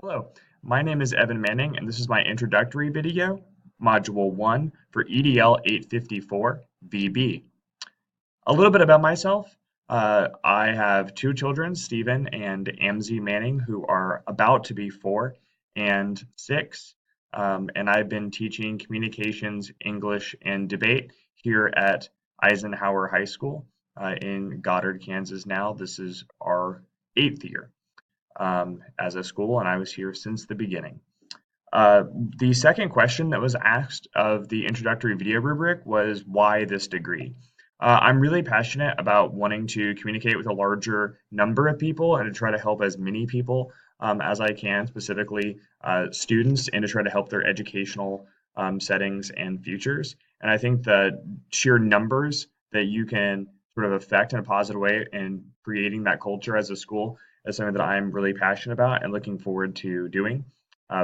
Hello, my name is Evan Manning, and this is my introductory video, Module 1 for EDL 854 VB. A little bit about myself. I have two children, Stephen and Amzie Manning, who are about to be 4 and 6. And I've been teaching communications, English, and debate here at Eisenhower High School in Goddard, Kansas now. This is our 8th year as a school, and I was here since the beginning. Uh, the second question that was asked of the introductory video rubric was why this degree? I'm really passionate about wanting to communicate with a larger number of people and to try to help as many people as I can, specifically students, and to try to help their educational settings and futures. And I think the sheer numbers that you can sort of affect in a positive way in creating that culture as a school is something that I'm really passionate about and looking forward to doing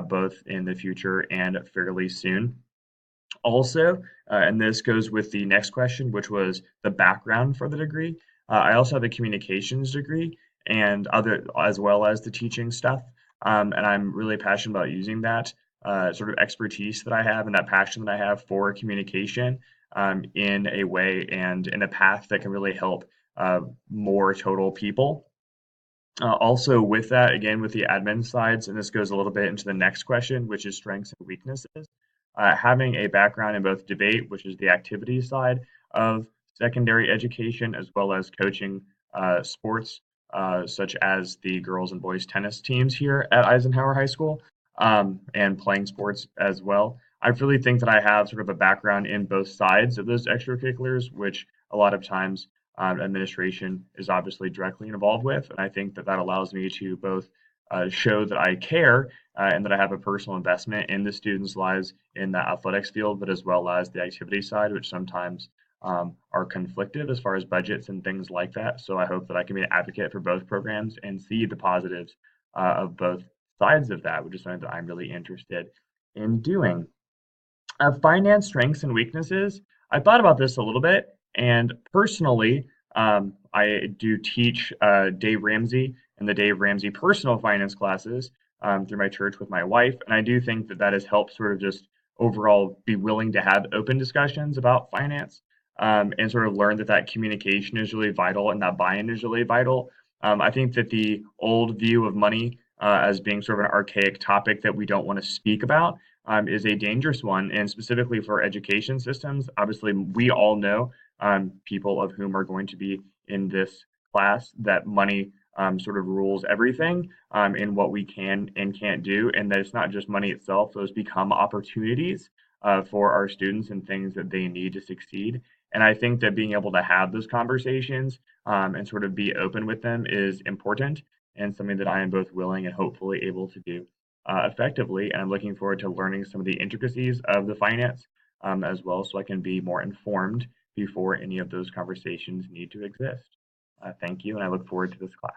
both in the future and fairly soon. Also, and this goes with the next question, which was the background for the degree. I also have a communications degree and other as well as the teaching stuff. And I'm really passionate about using that sort of expertise that I have and that passion that I have for communication in a way and in a path that can really help more total people. Also, with that, again, with the admin sides, and this goes a little bit into the next question, which is strengths and weaknesses. Having a background in both debate, which is the activity side of secondary education, as well as coaching sports, such as the girls and boys tennis teams here at Eisenhower High School, and playing sports as well. I really think that I have sort of a background in both sides of those extracurriculars, which a lot of times administration is obviously directly involved with. And I think that that allows me to both show that I care and that I have a personal investment in the students' lives in the athletics field, but as well as the activity side, which sometimes are conflicted as far as budgets and things like that. So I hope that I can be an advocate for both programs and see the positives of both sides of that, which is something that I'm really interested in doing. Finance strengths and weaknesses. I thought about this a little bit, and personally, I do teach Dave Ramsey and the Dave Ramsey personal finance classes through my church with my wife, and I do think that that has helped sort of just overall be willing to have open discussions about finance and sort of learn that that communication is really vital and that buy-in is really vital. I think that the old view of money as being sort of an archaic topic that we don't want to speak about is a dangerous one, and specifically for education systems. Obviously, we all know people of whom are going to be in this class that money sort of rules everything in what we can and can't do, and that it's not just money itself; those become opportunities for our students and things that they need to succeed. And I think that being able to have those conversations and sort of be open with them is important and something that I am both willing and hopefully able to do effectively. And I'm looking forward to learning some of the intricacies of the finance as well, so I can be more informed before any of those conversations need to exist. Thank you, and I look forward to this class.